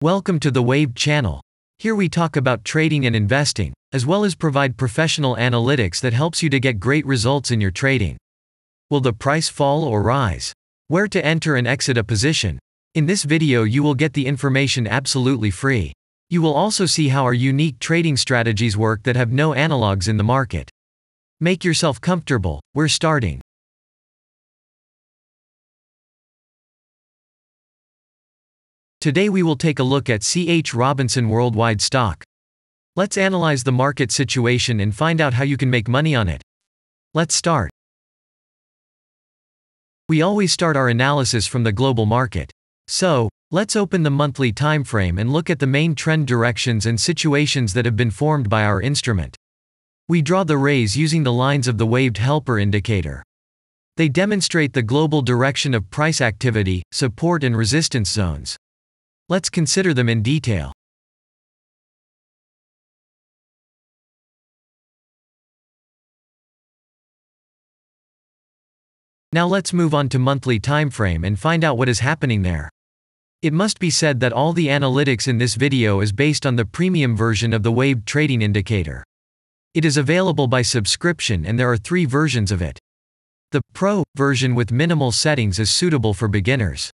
Welcome to the Waved channel. Here we talk about trading and investing, as well as provide professional analytics that helps you to get great results in your trading. Will the price fall or rise? Where to enter and exit a position? In this video you will get the information absolutely free. You will also see how our unique trading strategies work that have no analogs in the market. Make yourself comfortable, we're starting. Today we will take a look at CHRW Worldwide Stock. Let's analyze the market situation and find out how you can make money on it. Let's start. We always start our analysis from the global market. So, let's open the monthly time frame and look at the main trend directions and situations that have been formed by our instrument. We draw the rays using the lines of the waved helper indicator. They demonstrate the global direction of price activity, support and resistance zones. Let's consider them in detail. Now let's move on to monthly time frame and find out what is happening there. It must be said that all the analytics in this video is based on the premium version of the waved trading indicator. It is available by subscription and there are 3 versions of it. The Pro version with minimal settings is suitable for beginners.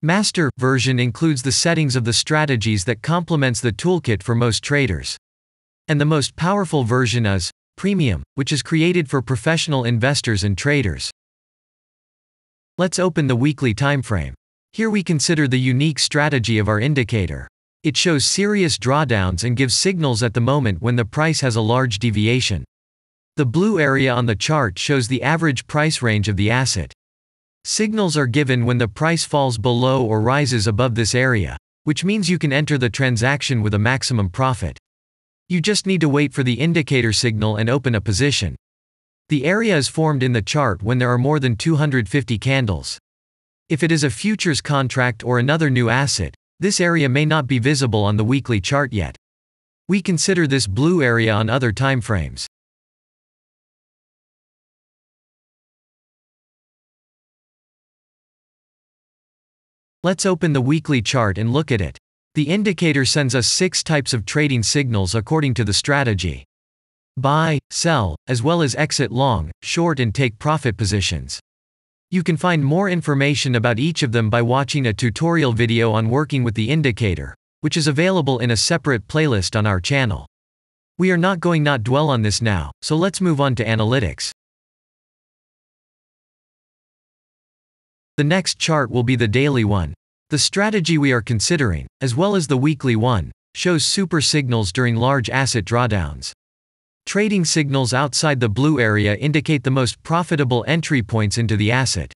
Master version includes the settings of the strategies that complements the toolkit for most traders. And the most powerful version is Premium, which is created for professional investors and traders. Let's open the weekly time frame. Here we consider the unique strategy of our indicator. It shows serious drawdowns and gives signals at the moment when the price has a large deviation. The blue area on the chart shows the average price range of the asset. Signals are given when the price falls below or rises above this area, which means you can enter the transaction with a maximum profit. You just need to wait for the indicator signal and open a position. The area is formed in the chart when there are more than 250 candles. If it is a futures contract or another new asset, this area may not be visible on the weekly chart yet. We consider this blue area on other time frames. Let's open the weekly chart and look at it. The indicator sends us 6 types of trading signals according to the strategy. Buy, sell, as well as exit long, short and take profit positions. You can find more information about each of them by watching a tutorial video on working with the indicator, which is available in a separate playlist on our channel. We are not going to dwell on this now, so let's move on to analytics. The next chart will be the daily one. The strategy we are considering, as well as the weekly one, shows super signals during large asset drawdowns. Trading signals outside the blue area indicate the most profitable entry points into the asset.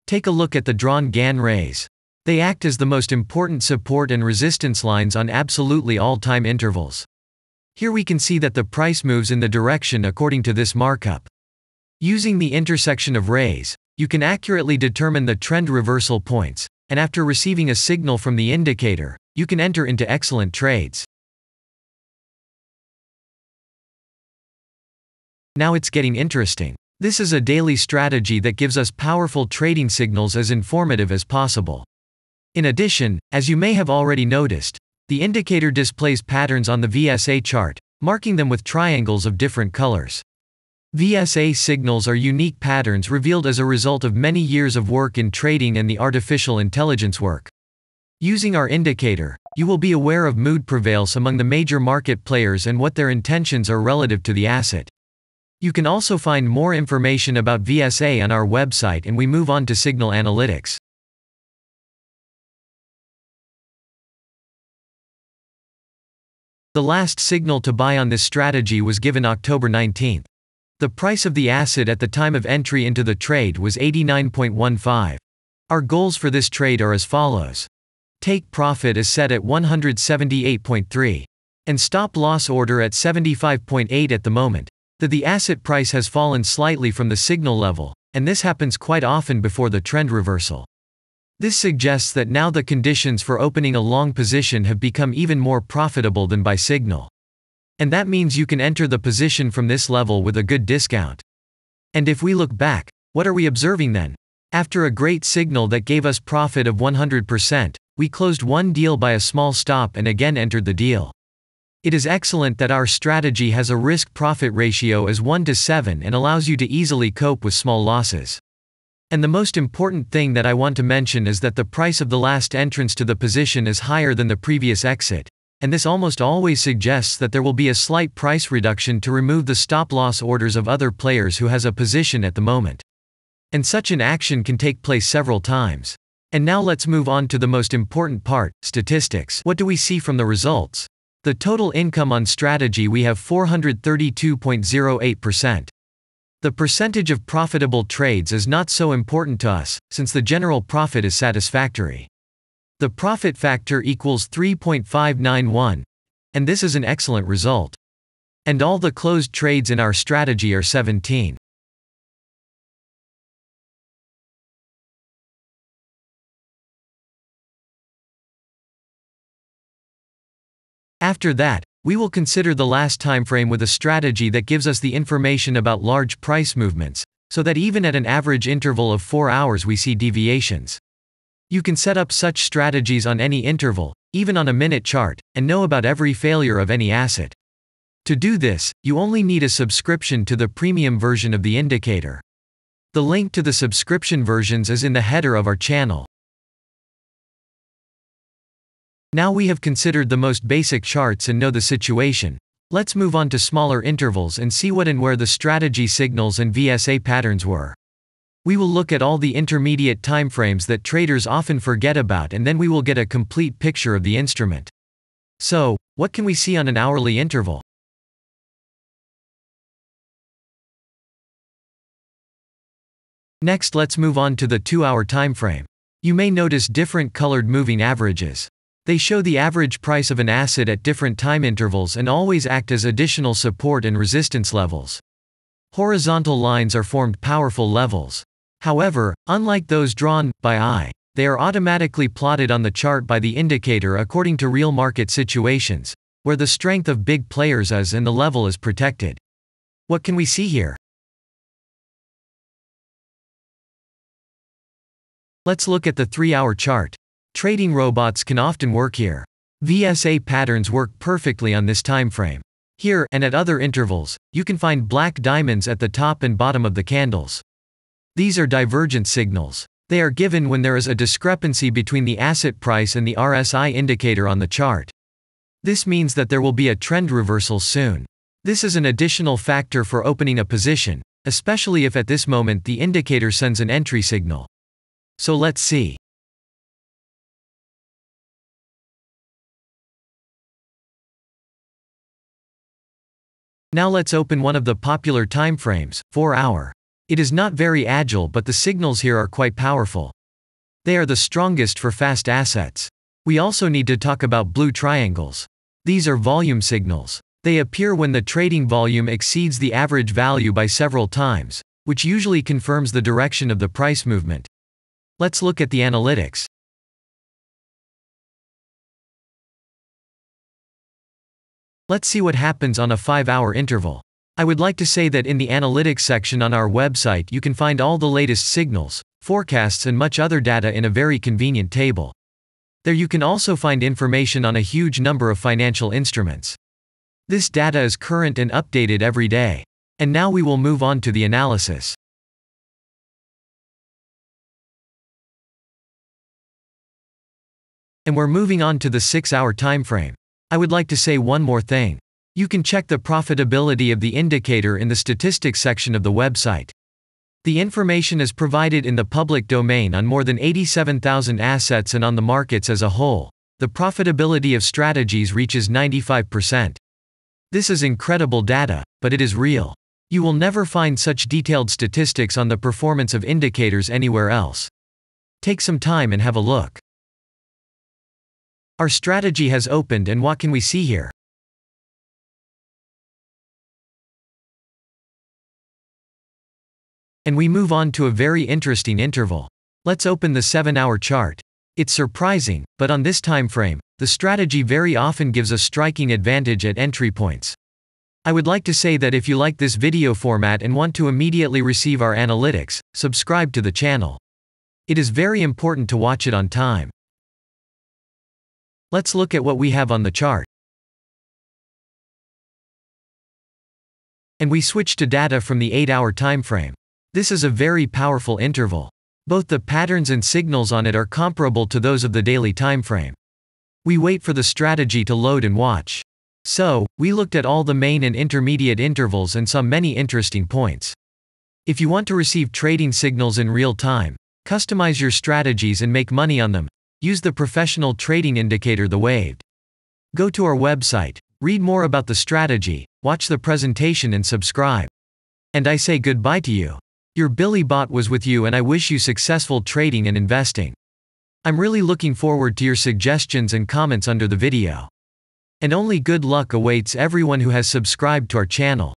Take a look at the drawn Gann rays. They act as the most important support and resistance lines on absolutely all time intervals. Here we can see that the price moves in the direction according to this markup. Using the intersection of rays, you can accurately determine the trend reversal points, and after receiving a signal from the indicator, you can enter into excellent trades. Now it's getting interesting. This is a daily strategy that gives us powerful trading signals as informative as possible. In addition, as you may have already noticed, the indicator displays patterns on the VSA chart, marking them with triangles of different colors. VSA signals are unique patterns revealed as a result of many years of work in trading and the artificial intelligence work. Using our indicator, you will be aware of mood prevails among the major market players and what their intentions are relative to the asset. You can also find more information about VSA on our website, and we move on to signal analytics. The last signal to buy on this strategy was given October 19th. The price of the asset at the time of entry into the trade was 89.15. Our goals for this trade are as follows. Take profit is set at 178.3. And stop loss order at 75.8 at the moment. The asset price has fallen slightly from the signal level, and this happens quite often before the trend reversal. This suggests that now the conditions for opening a long position have become even more profitable than by signal. And that means you can enter the position from this level with a good discount. And if we look back, what are we observing then? After a great signal that gave us profit of 100%, we closed one deal by a small stop and again entered the deal. It is excellent that our strategy has a risk-profit ratio as 1 to 7 and allows you to easily cope with small losses. And the most important thing that I want to mention is that the price of the last entrance to the position is higher than the previous exit, and this almost always suggests that there will be a slight price reduction to remove the stop-loss orders of other players who has a position at the moment. And such an action can take place several times. And now let's move on to the most important part, statistics. What do we see from the results? The total income on strategy, we have 432.08%. The percentage of profitable trades is not so important to us, since the general profit is satisfactory. The profit factor equals 3.591, and this is an excellent result. And all the closed trades in our strategy are 17. After that, we will consider the last time frame with a strategy that gives us the information about large price movements, so that even at an average interval of 4 hours we see deviations. You can set up such strategies on any interval, even on a minute chart, and know about every failure of any asset. To do this, you only need a subscription to the premium version of the indicator. The link to the subscription versions is in the header of our channel. Now we have considered the most basic charts and know the situation. Let's move on to smaller intervals and see what and where the strategy signals and VSA patterns were. We will look at all the intermediate timeframes that traders often forget about, and then we will get a complete picture of the instrument. So, what can we see on an hourly interval? Next, let's move on to the 2-hour timeframe. You may notice different colored moving averages. They show the average price of an asset at different time intervals and always act as additional support and resistance levels. Horizontal lines are formed powerful levels. However, unlike those drawn by eye, they are automatically plotted on the chart by the indicator according to real market situations, where the strength of big players is and the level is protected. What can we see here? Let's look at the 3-hour chart. Trading robots can often work here. VSA patterns work perfectly on this time frame. Here, and at other intervals, you can find black diamonds at the top and bottom of the candles. These are divergent signals. They are given when there is a discrepancy between the asset price and the RSI indicator on the chart. This means that there will be a trend reversal soon. This is an additional factor for opening a position, especially if at this moment the indicator sends an entry signal. So let's see. Now let's open one of the popular timeframes, 4-hour. It is not very agile, but the signals here are quite powerful. They are the strongest for fast assets. We also need to talk about blue triangles. These are volume signals. They appear when the trading volume exceeds the average value by several times, which usually confirms the direction of the price movement. Let's look at the analytics. Let's see what happens on a 5-hour interval. I would like to say that in the analytics section on our website you can find all the latest signals, forecasts and much other data in a very convenient table. There you can also find information on a huge number of financial instruments. This data is current and updated every day. And now we will move on to the analysis. And we're moving on to the 6-hour timeframe. I would like to say one more thing. You can check the profitability of the indicator in the statistics section of the website. The information is provided in the public domain on more than 87,000 assets, and on the markets as a whole, the profitability of strategies reaches 95%. This is incredible data, but it is real. You will never find such detailed statistics on the performance of indicators anywhere else. Take some time and have a look. Our strategy has opened, and what can we see here? And we move on to a very interesting interval. Let's open the 7-hour chart. It's surprising, but on this time frame, the strategy very often gives a striking advantage at entry points. I would like to say that if you like this video format and want to immediately receive our analytics, subscribe to the channel. It is very important to watch it on time. Let's look at what we have on the chart. And we switch to data from the 8-hour time frame. This is a very powerful interval. Both the patterns and signals on it are comparable to those of the daily time frame. We wait for the strategy to load and watch. So, we looked at all the main and intermediate intervals and saw many interesting points. If you want to receive trading signals in real time, customize your strategies and make money on them, use the professional trading indicator, the Waved. Go to our website, read more about the strategy, watch the presentation and subscribe. And I say goodbye to you. Your Billy Bot was with you, and I wish you successful trading and investing. I'm really looking forward to your suggestions and comments under the video. And only good luck awaits everyone who has subscribed to our channel.